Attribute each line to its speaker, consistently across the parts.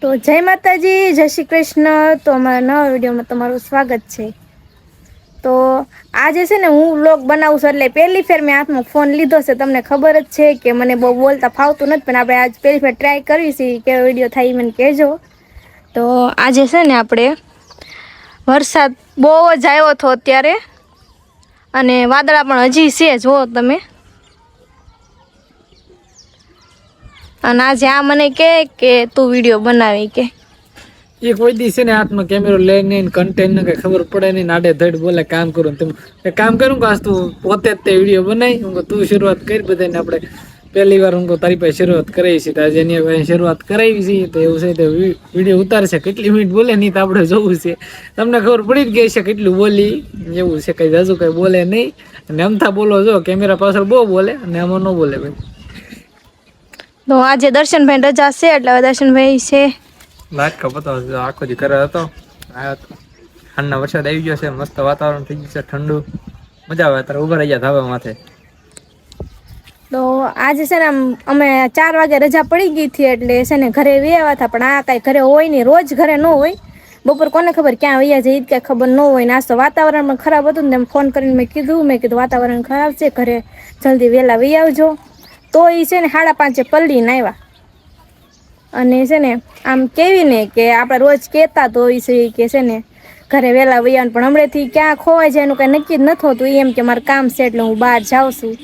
Speaker 1: તો જય માતાજી, જય શ્રી કૃષ્ણ. તો અમારા નવા વિડીયોમાં તમારું સ્વાગત છે. તો આજે છે ને હું વ્લોગ બનાવું છું, એટલે પહેલી ફેર મેં હાથમાં ફોન લીધો છે. તમને ખબર જ છે કે મને બહુ બોલતા ફાવતું નથી, પણ આપણે આજ પહેલી ફેર ટ્રાય કરવી છે. કેવો વિડીયો થાય મને કહેજો. તો આજે છે ને આપણે વરસાદ બહુ જ આવ્યો હતો અત્યારે, અને વાદળા પણ હજી છે, જુઓ તમે. અને આજે આ મને કે તું વિડીયો બનાવી કે
Speaker 2: એ કોઈ દિવસે ને હાથમાં કેમેરો લઈને કન્ટેન્ટ ને કઈ ખબર પડે નહીં, આડે ધડ બોલે કામ કરું. તમે એક કામ કરું કે તું પોતે જ તે વિડીયો બનાવી હું તું શરૂઆત કરી. બધાને આપણે પહેલી વાર હું તારી પાસે શરૂઆત કરાવી છે, આજે એની શરૂઆત કરાવી છે. તો એવું છે તો વિડીયો ઉતારશે, કેટલી મિનિટ બોલે નહીં તો આપણે જોવું છે. તમને ખબર પડી જ ગઈ છે કેટલું બોલી, એવું છે કઈ હજુ કઈ બોલે નહીં. અને અમથા બોલો જો કેમેરા પાછળ બહુ બોલે અને આમાં ન બોલે ભાઈ.
Speaker 1: તો આજે દર્શનભાઈ રજા છે, એટલે દર્શનભાઈ છે
Speaker 2: લાટકો બતાવો. આખો દી કરે હતો, આવ્યો હતો. ઠંડા વરસાદ આવી ગયો છે, મસ્ત વાતાવરણ થઈ ગયું છે, ઠંડુ. મજા આવે અત્યારે ઉભા રહી ગયા ધાબા માથે.
Speaker 1: તો આજે છે ને અમે 4 વાગે રજા પડી ગઈ હતી, એટલે છે ને ઘરે વ્યાવા હતા. પણ આ કાંઈ ઘરે હોય નહીં, રોજ ઘરે ન હોય. બપોર કોને ખબર ક્યાં વૈયા જાય, કાંઈ ખબર ન હોય. ને આજ તો વાતાવરણ પણ ખરાબ હતું ને, ફોન કરીને મેં કીધું વાતાવરણ ખરાબ છે, ઘરે જલ્દી વહેલા વહી આવજો. તો એ છે ને 5:30 પલ્લીને આવ્યા. અને છે ને આમ કેવી ને કે આપણે રોજ કહેતા તો એ છે કે છે ને ઘરે વહેલા વૈયા, પણ હમણાંથી ક્યાં ખોવાઈ જાય એનું કાંઈ નક્કી જ નથી હોતું. એમ કે મારે કામ છે એટલે હું બહાર જાઉં છું.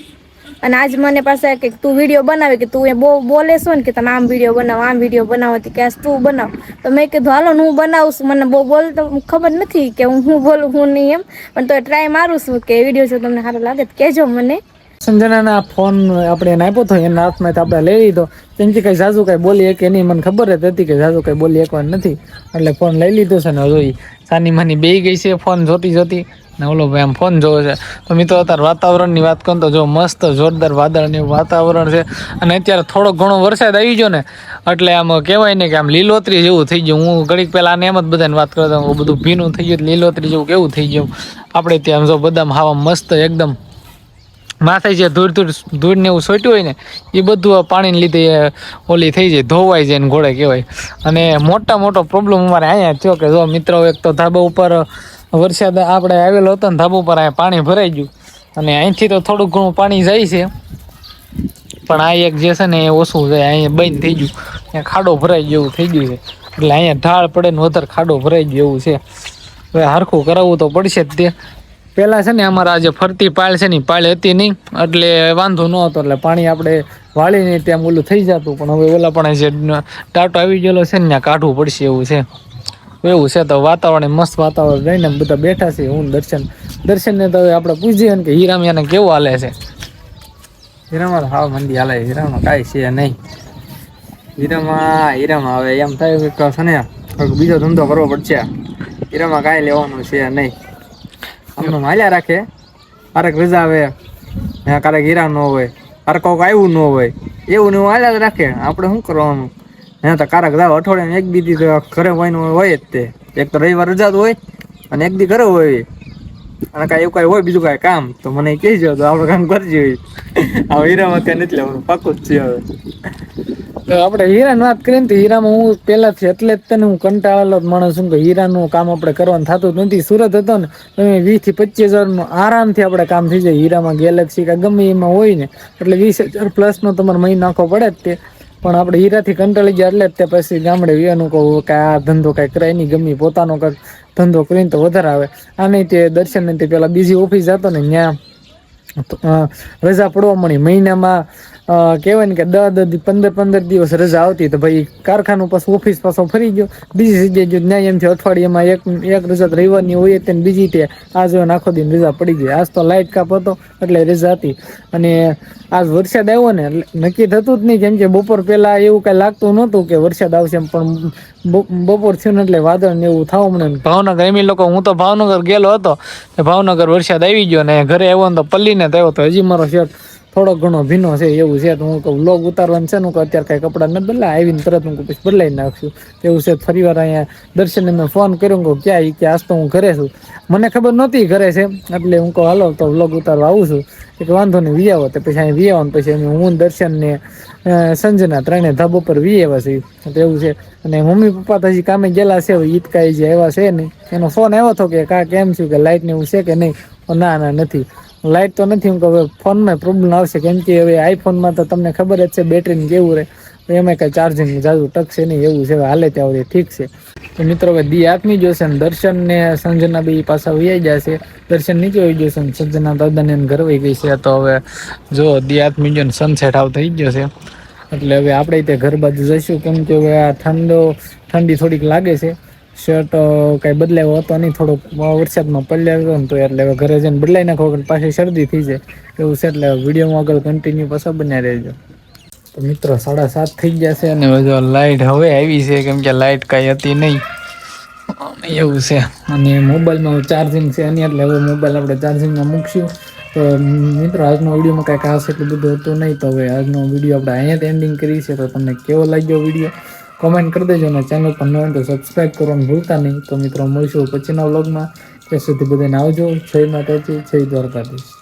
Speaker 1: અને આજ મને પાસે કે તું વિડીયો બનાવે, કે તું એ બહુ બોલે છો ને કે તમે આમ વિડીયો બનાવો, આમ વિડીયો બનાવો, કે આજ તું બનાવ. તો મેં કીધું હાલો હું બનાવું છું. મને બહુ બોલતો ખબર નથી કે હું બોલું હું નહીં એમ, પણ તો ટ્રાય મારું છું કે વિડીયો જો તમને સારો લાગે તો કહેજો મને.
Speaker 2: સંજનાના ફોન આપણે એને આપ્યો હતો, એના હાથમાં આપણે લઈ લીધો. કેમ કે કઈ ઝાઝુ કઈ બોલી એક એની મને ખબર જ હતી કે ઝાઝુ કઈ બોલી એકવાર નથી, એટલે ફોન લઈ લીધો છે. ને જોઈ સાની માની બેહી ગઈ છે ફોન જોતી જોતી, ને ઓલો ભાઈ આમ ફોન જોવે છે. તો મિત્રો અત્યારે વાતાવરણની વાત કરું તો જો મસ્ત જોરદાર વાદળનું વાતાવરણ છે. અને અત્યારે થોડો ઘણો વરસાદ આવી ગયો ને, એટલે આમ કહેવાય ને કે આમ લીલોતરી જેવું થઈ ગયું. હું ઘડીક પહેલા આને એમ જ બધાને વાત કરતો, બધું ભીનું થઈ ગયું, લીલોતરી જેવું કેવું થઈ ગયું. આપણે ત્યાં જો બદામ હાવા મસ્ત એકદમ માથે જે ધૂળ ને એવું સોટ્યું હોય ને, એ બધું પાણીને લીધે ઓલી થઈ જાય, ધોવાઈ જાય ને ઘોડે કહેવાય. અને મોટો પ્રોબ્લેમ અમારે અહીંયા થયો કે જો મિત્રો, એક તો ધાબા ઉપર વરસાદ આપણે આવેલો હતો ને, ધાબા ઉપર અહીંયા પાણી ભરાઈ ગયું. અને અહીંથી તો થોડુંક ઘણું પાણી જાય છે, પણ આ એક જે છે ને એ ઓછું જાય. અહીંયા બંધ થઈ ગયું, અહીંયા ખાડો ભરાઈ જેવું થઈ ગયું છે. એટલે અહીંયા ઢાળ પડે ને વધારે ખાડો ભરાઈ ગયો એવું છે. હવે હરખું કરાવવું તો પડશે જ. તે પેલા છે ને અમારા જે ફરતી પાળ છે ને, પાળ હતી નહીં એટલે વાંધો ન હતો, એટલે પાણી આપણે વાળીને ત્યાં ઓલું થઈ જતું. પણ હવે ઓલા પણ જે ટાટો આવી ગયેલો છે ને ત્યાં કાઢવું પડશે એવું છે. એવું છે તો વાતાવરણ મસ્ત વાતાવરણ રહીને બધા બેઠા છે. હું દર્શનને તો હવે આપણે પૂછીએ ને કે હીરામિયાને કેવું હાલે છે. હીરામાં હાવ મંદી હાલે, હીરામાં કાંઈ છે નહીં. હીરામાં હવે એમ થાય કે છે ને બીજો ધંધો કરવો પડશે. હીરામાં કાંઈ લેવાનું છે નહીં, અમને હાલ્યા રાખે. કારક રજા આવે, કારક હીરા ન હોય, કારક કોક આવ્યું ન હોય, એવું ને એવું હાલ્યા જ રાખે. આપણે શું કરવાનું? તો કારક જાવ અઠવાડિયામાં એક દી ઘરે હોય જ તે. એક તો રવિવાર રજા હોય અને એક દી ઘરે હોય, અને કાંઈ એવું કાંઈ હોય બીજું કાંઈ કામ તો મને કહેજો, તો આપણે કામ કરજો. હવે હીરામાં ત્યાં નથી લેવાનું, પાકું જ છે. હવે તો આપણે હીરાની વાત કરીએ ને, તો હીરામાં હું પહેલાથી એટલે જ તને હું કંટાળેલો માણસ છું કે હીરાનું કામ આપણે કરવાનું થતું જ નથી. સુરત હતો ને તમે 20,000 થી 25,000 આરામથી આપણે કામ થઈ જાય. હીરામાં ગેલેક્સી કે ગમે એમાં હોય ને, એટલે 20,000 પ્લસનો તમારે મહિનો નાખવો પડે જ તે. પણ આપણે હીરાથી કંટાળી ગયા એટલે જ તે પછી ગામડે વ્યાનું કહું કે આ ધંધો કાંઈ કરાય નહીં, ગમે પોતાનો કાંઈક ધંધો કરીને તો વધારે આવે. આ નહીં તે દર્શન ને તે પેલા બીજી ઓફિસ જતો ને, ત્યાં રજા પડવા મળી મહિનામાં. કહેવાય ને કે 10-15 દિવસ રજા આવતી, તો ભાઈ કારખાનું પાછું ઓફિસ પાછો ફરી ગયો બીજી જગ્યાએ ગયો. ન્યાય એમથી અઠવાડિયામાં એક રજા રવિવારની હોય તેને બીજી તે આજ આખો દિન રજા પડી ગઈ. આજ તો લાઇટ કાપ હતો એટલે રજા હતી. અને આજ વરસાદ આવ્યો ને નક્કી થતું જ નહીં, કેમ કે બપોર પહેલા એવું કાંઈ લાગતું નહોતું કે વરસાદ આવશે એમ, પણ બપોર થયું ને એટલે વાદળ ને એવું થવા મને. ભાવનગર એમ લોકો, હું તો ભાવનગર ગયેલો હતો, ભાવનગર વરસાદ આવી ગયો ને ઘરે આવ્યો ને તો પલ્લીને થયો. તો હજી મારો શર્ટ થોડોક ઘણો ભીનો છે એવું છે. તો હું કહું વ્લોગ ઉતારવાનું છે ને, અત્યારે કાંઈ કપડાં નથી બદલા, આવીને તરત હું પછી બદલાઈ નાખશું એવું છે. ફરી વાર અહીંયા દર્શનને મેં ફોન કર્યો, કહું ક્યાં? એ કે આજ તો હું ઘરે છું. મને ખબર નહોતી ઘરે છે, એટલે હું કહું હાલો તો વ્લોગ ઉતારવા આવું છું. કે વાંધો નહીં વી આવો. તો પછી અહીં વી આવો, પછી હું દર્શન ને સંજના ત્રણે ધાબા પર વી આવ્યા છે એવું છે. અને મમ્મી પપ્પા તો હજી કામે ગયેલા છે, ઈદ કાંઈ જે આવ્યા છે નહીં. એનો ફોન આવ્યો હતો કે કા કેમ છું, કે લાઇટ ને એવું છે કે નહીં? ના ના નથી, લાઇટ તો નથી. હું હવે ફોનમાં પ્રોબ્લેમ આવશે, કેમ કે હવે આઈફોનમાં તો તમને ખબર જ છે બેટરીને કેવું રહે, એમાં કાંઈ ચાર્જિંગ જાજુ ટકશે નહીં એવું છે. હાલે ત્યાં સુધી ઠીક છે. તો મિત્રો હવે દી આથમી જશે ને દર્શન ને સંજના બી પાછા વૈયા જશે. દર્શન નીચે વહી જશે ને સંજના દાદાને ઘર વહી ગઈ છે. તો હવે જો દી આથમી ગયો ને સનસેટ આવ થઈ ગયો છે, એટલે હવે આપણે તે ઘર બાજુ જઈશું. કેમ કે હવે આ ઠંડી થોડીક લાગે છે. શર્ટ કાંઈ બદલાયો હતો નહીં, થોડોક વરસાદમાં પડ્યા હતો ને, તો એટલે હવે ઘરે જઈને બદલાઈ નાખો, પાછી શરદી થઈ જાય એવું છે. એટલે વિડીયોમાં આગળ કન્ટિન્યુ પાછા બન્યા રહેજો. તો મિત્રો 7:30 થઈ ગયા છે અને જો લાઇટ હવે આવી છે, કેમ કે લાઇટ કાંઈ હતી નહીં એવું છે. અને મોબાઈલમાં ચાર્જિંગ છે નહીં, એટલે હવે મોબાઈલ આપણે ચાર્જિંગમાં મૂકશું. તો મિત્રો આજનો વિડીયોમાં કાંઈ ખાસ એટલું બધું હતું નહીં. તો હવે આજનો વિડીયો આપણે અહીંયા જ એન્ડિંગ કરી છે. તો તમને કેવો લાગ્યો વિડીયો કોમેન્ટ કરી દેજો, અને ચેનલ પર ન હોય તો સબસ્ક્રાઈબ કરવાનું ભૂલતા નહીં. તો મિત્રો મળીશું પછીના વ્લોગમાં. ત્યાં સુધી બધાને આવજો. જય માતાજી, જય દ્વારકાધીશ.